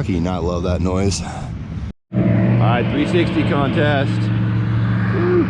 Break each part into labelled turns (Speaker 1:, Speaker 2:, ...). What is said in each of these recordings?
Speaker 1: can you not love that noise? Alright, 360 contest. Woo.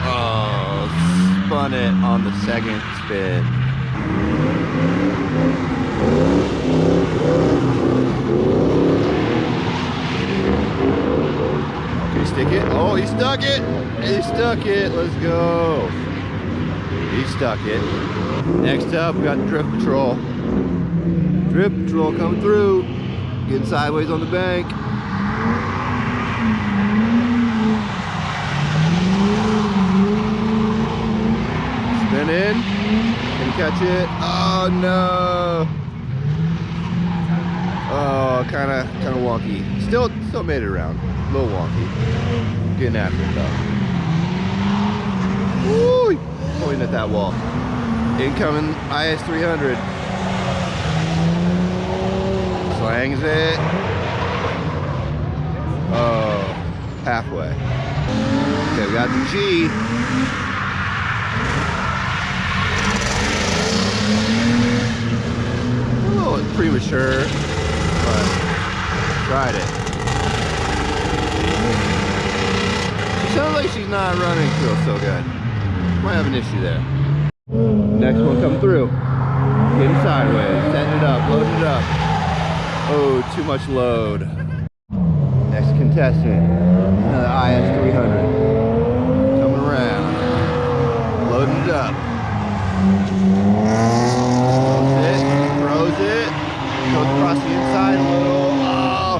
Speaker 1: Oh, spun it on the second spin. Can he stick it? Oh, he stuck it! He stuck it! Let's go! He stuck it. Next up, we got Drift Patrol. Drift Patrol coming through. Getting sideways on the bank. Spin in. Can you catch it? Oh no! Oh, kind of wonky. Still made it around. A little wonky. Getting after it though. Woo! Pointing at that wall. Incoming IS 300. Slangs it. Oh, halfway. Okay, we got the G. A little premature, but tried it. She sounds like she's not running so good. Might have an issue there. Next one come through. Getting sideways, setting it up, loading it up. Oh, too much load. Next contestant, another IS 300. Coming around, loading it up. Throws it, goes across the inside a little. Oh.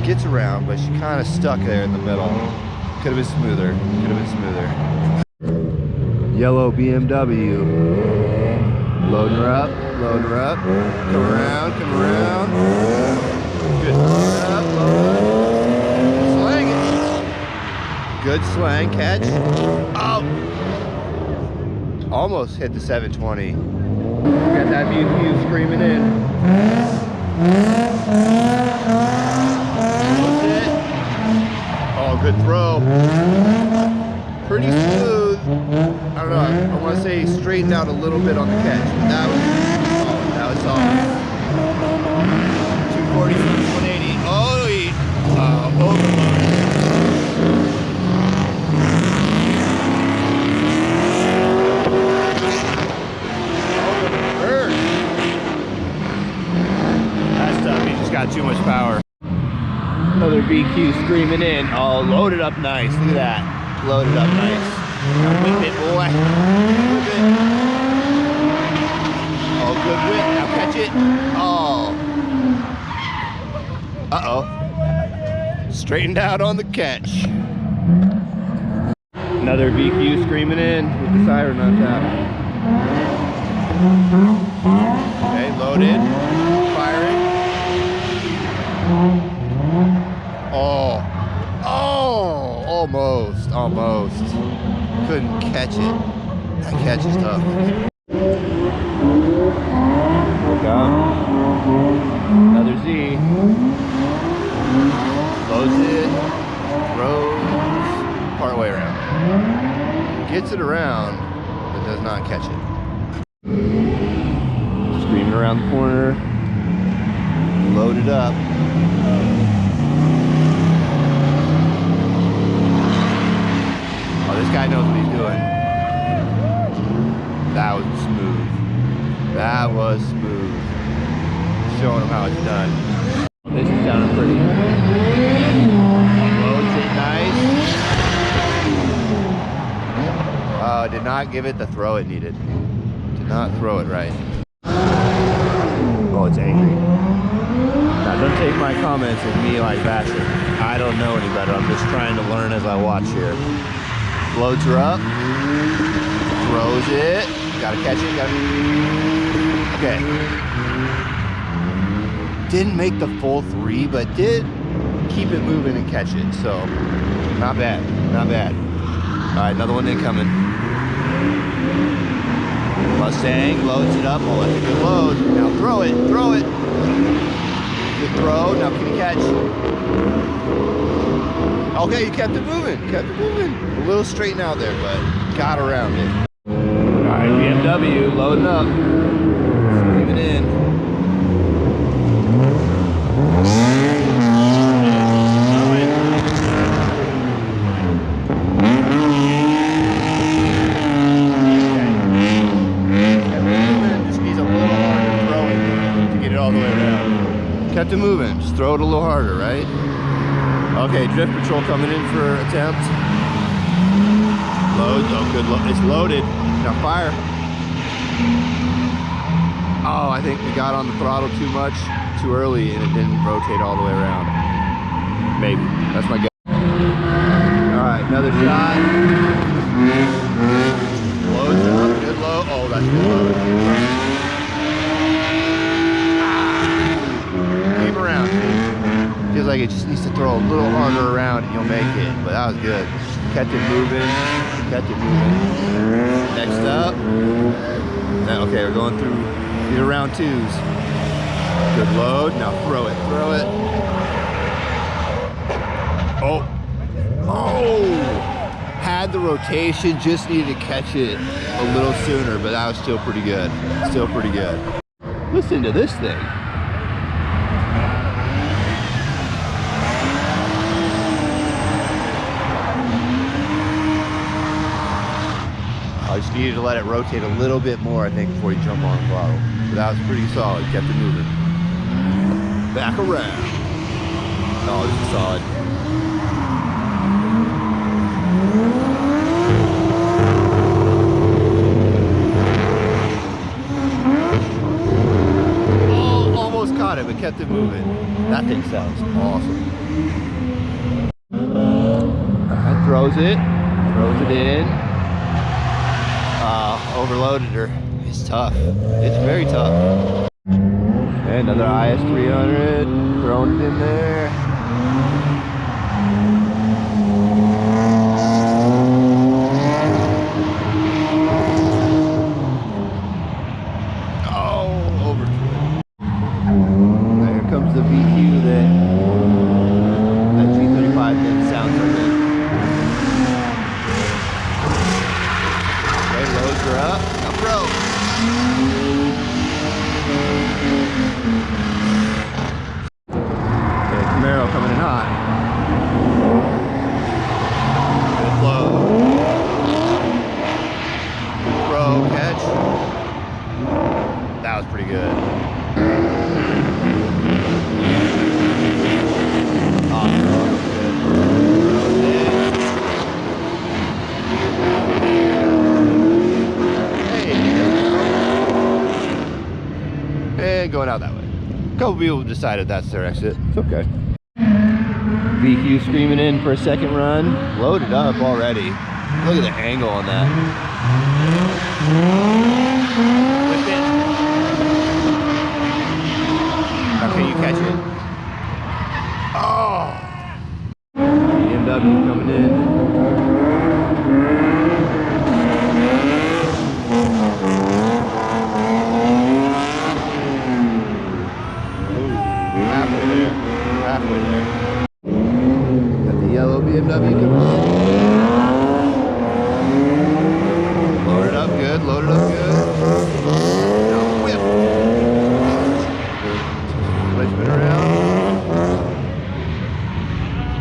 Speaker 1: Gets around, but she kind of stuck there in the middle. Could have been smoother. Could have been smoother. Yellow BMW. Loading her up. Loading her up. Come around. Come around. Good. Load up. Load. Slang it. Good slang catch. Oh. Almost hit the 720. Got that view screaming in. Oh, good throw. Pretty smooth. I don't know, I want to say straightened out a little bit on the catch, but that was solid. 240, 180. Oh, he overloaded. That's tough, he just got too much power. Another VQ screaming in. Oh, loaded up nice. Look at that. Loaded up nice. Now whip it, boy. Whip it. Oh, good whip. Now catch it. Oh. Uh-oh. Straightened out on the catch. Another VQ screaming in with the siren on top. Okay, loaded. Firing. Oh, almost. Couldn't catch it. That catch is tough. Another Z. Loads it, throws, part way around. Gets it around, but does not catch it. Screaming around the corner. Loaded up. This guy knows what he's doing. That was smooth. That was smooth. Showing him how it's done. This is sounding pretty. Loads it nice. Did not give it the throw it needed. Did not throw it right. Oh, it's angry. Now, don't take my comments as me like bashing. I don't know any better. I'm just trying to learn as I watch here. Loads her up, throws it, gotta catch it, okay. Didn't make the full 3, but did keep it moving and catch it, so not bad, not bad. All right, another one incoming. Mustang loads it up, oh, that's a good load. Now throw it, throw it. Good throw, now can you catch? Okay, you kept it moving, A little straighten out there, but got around it. All right, BMW loading up, screaming in. Just needs a little harder throwing to get it all the way around. Kept it moving, just throw it a little harder, right? Okay, drift patrol coming in for attempt. Load, oh good, it's loaded. Now fire. Oh, I think we got on the throttle too much, too early, and it didn't rotate all the way around. Maybe, that's my guess. All right, another shot. Loads up, good load. Oh, that's good load. Keep around. Feels like it just needs to throw a little harder around and you'll make it, but that was good. Kept it moving, Next up, okay, we're going through these round twos. Good load, now throw it. Oh, had the rotation, just needed to catch it a little sooner, but that was still pretty good, Listen to this thing. I just needed to let it rotate a little bit more, I think, before you jump on the throttle. But that was pretty solid, kept it moving. Back around. Oh, this is solid. Oh, almost caught it, but kept it moving. That thing sounds awesome. Alright, throws it in. Overloaded her. It's tough. It's very tough. And another IS300, throwing it in there. Oh, over to it. There comes the VQ that G35 didn't sound so good. Loads her up. Now throw. Okay, Camaro coming in hot. Good load. Good throw, catch. That was pretty good. Going out that way. A couple people decided that's their exit. It's okay. VQ screaming in for a second run. Loaded up already. Look at the angle on that. Lift it. Now can you catch it? Oh! BMW coming in. Halfway there. Got the yellow BMW coming in. Load it up good, Now whip. Switching around.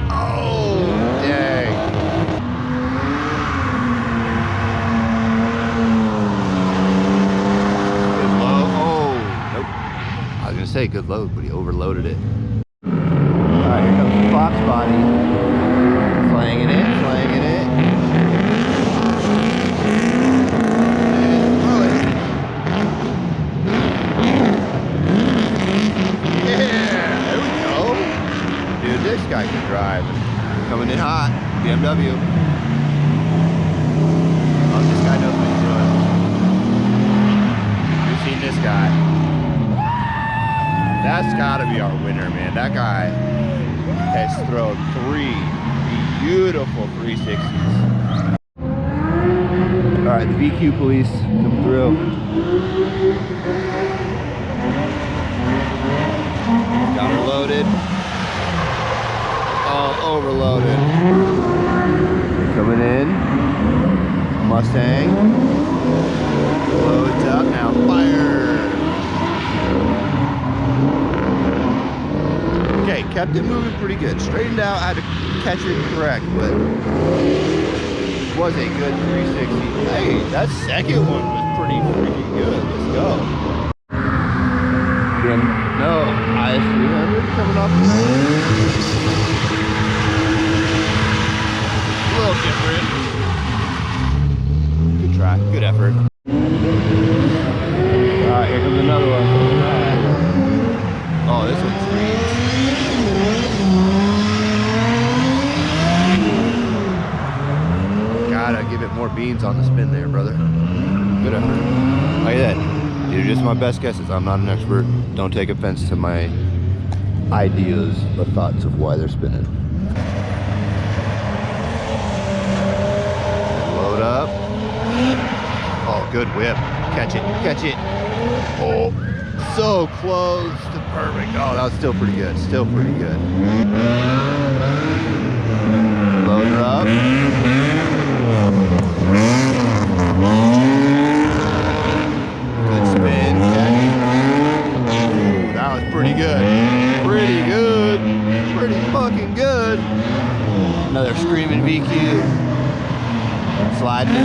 Speaker 1: Oh, dang. Good load. Oh, nope. I was gonna say good load, but he overloaded it. Alright, here comes the Fox body. Slanging it. And throw it. Yeah, there we go. Dude, this guy can drive. Coming in hot. BMW. Oh, this guy knows what he's doing. You've seen this guy. That's gotta be our winner, man. That guy has thrown 3 beautiful 360s. All right, the VQ police come through. Got her loaded. Oh, overloaded. Coming in. Mustang. Loads up now. Fire. Okay, kept it moving pretty good. Straightened out, had to catch it correct, but was a good 360. Hey, that second one was pretty freaking good. Let's go. Again, no, IS300 coming off the a little different. Good try, good effort. Alright, here comes another one. Oh, this one's green. Gotta give it more beans on the spin there, brother. Good effort. Look at that. These are just my best guesses. I'm not an expert. Don't take offense to my ideas or thoughts of why they're spinning. Load up. Oh, good whip. Catch it, catch it. Oh, so close to perfect. Oh, that was still pretty good. Still pretty good. Load her up. Good spin, catch. Ooh, that was pretty good. Pretty good. Pretty fucking good. Another screaming VQ. Sliding in.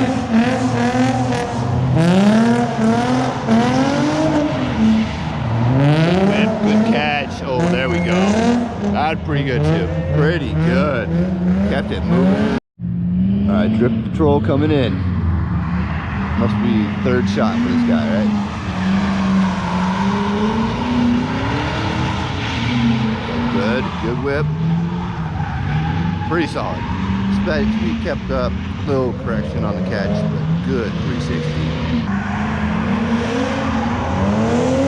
Speaker 1: Good whip, good catch. Oh, there we go. That's pretty good too. Pretty good. Kept it moving. Alright, drip patrol coming in. Must be third shot for this guy, right? Good, good whip. Pretty solid. Speed kept up. Little correction on the catch, but good 360.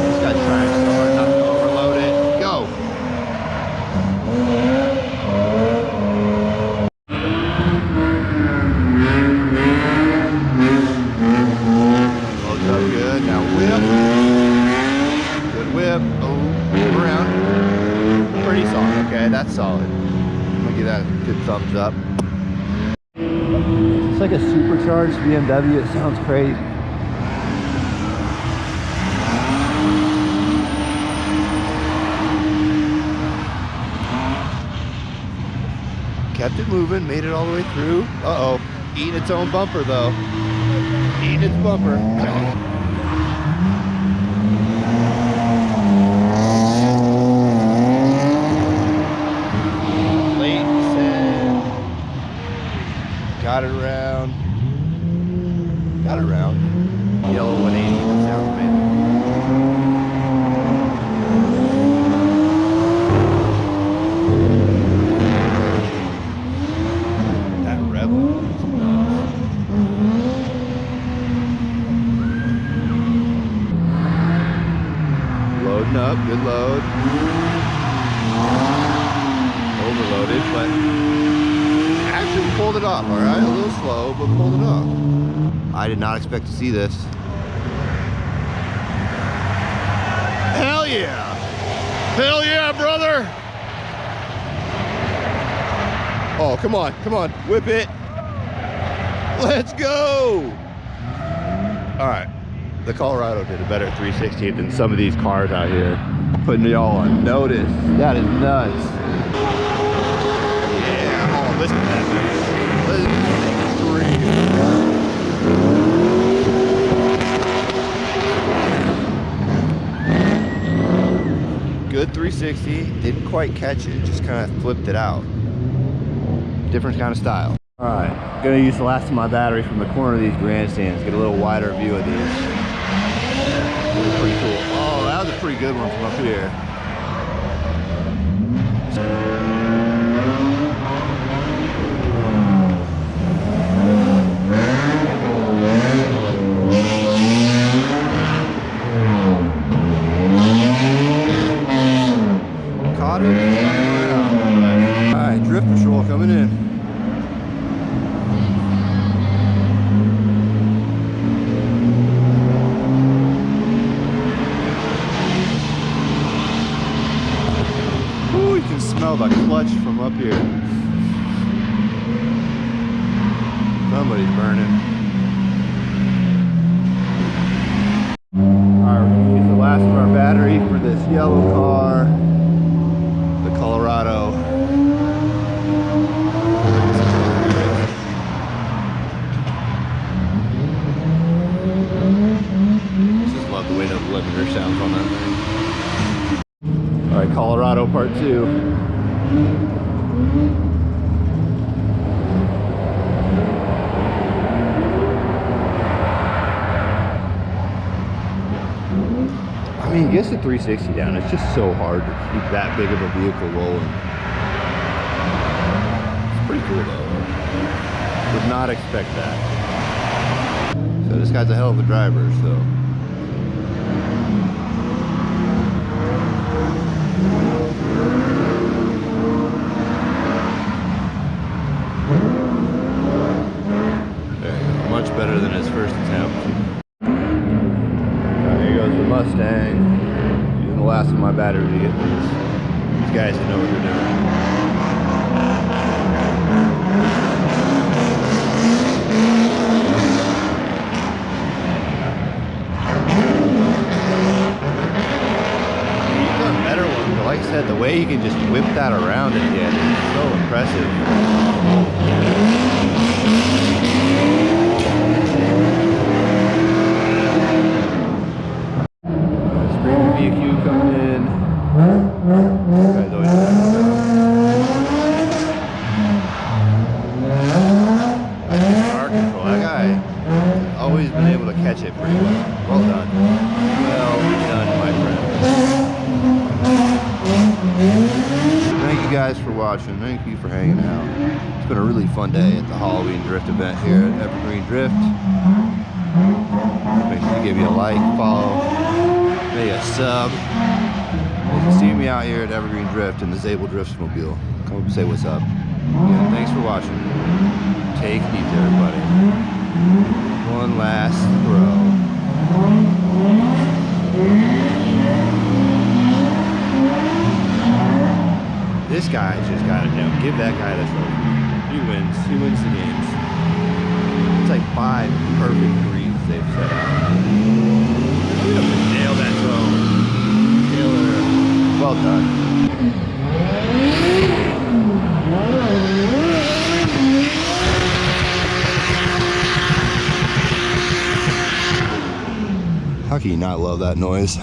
Speaker 1: This guy's trying so hard not to overload it. Go! Loads up good. Now whip. Good whip. Oh, move around. Pretty solid. Okay, that's solid. I'm gonna give that a good thumbs up. It's like a supercharged BMW. It sounds crazy. Kept it moving, made it all the way through. Uh-oh. Eating its own bumper, though. Eating its bumper. Got it around. Got it around. Yellow 180. That sounds amazing. That Rebel. Loading up. Good load. Overloaded, but actually pulled it off, all right? A little slow, but pulled it off. I did not expect to see this. Hell yeah! Hell yeah, brother! Oh, come on, come on, whip it. Let's go! All right, the Colorado did a better 360 than some of these cars out here. Putting y'all on notice. That is nuts. Listen to that, man. Listen to that thing. Good 360. Didn't quite catch it. Just kind of flipped it out. Different kind of style. All right. Gonna use the last of my battery from the corner of these grandstands. Get a little wider view of these. Pretty cool. Oh, that was a pretty good one from up here. Alright, drift patrol coming in. Ooh, you can smell the clutch from up here. Somebody's burning. Alright, we're gonna use the last of our battery for this yellow car, the Colorado. Just love the way the limiter sounds on that thing. Alright, Colorado part 2. I mean, gets the 360 down. It's just so hard to keep that big of a vehicle rolling. It's pretty cool though. Would not expect that. So this guy's a hell of a driver, so. There you go. Much better than his first attempt. The Mustang, using the last of my battery to get these guys that know what they're doing. You've done better ones, but like I said, the way you can just whip that around at the end is so impressive. Coming in. Car control. That guy always been able to catch it pretty well. Well done. Well done, my friend. Thank you guys for watching. Thank you for hanging out. It's been a really fun day at the Halloween Drift event here at Evergreen Drift. Make sure you give me a like, follow, maybe a sub. You can see me out here at Evergreen Drift in the Zabel Driftsmobile. Come up and say what's up. Again, thanks for watching. Take it easy, everybody. One last throw. This guy just got it down. Give that guy the trophy. He wins. He wins the games. It's like 5 perfect greens they've set out. Nail that toe. Well done. How can you not love that noise?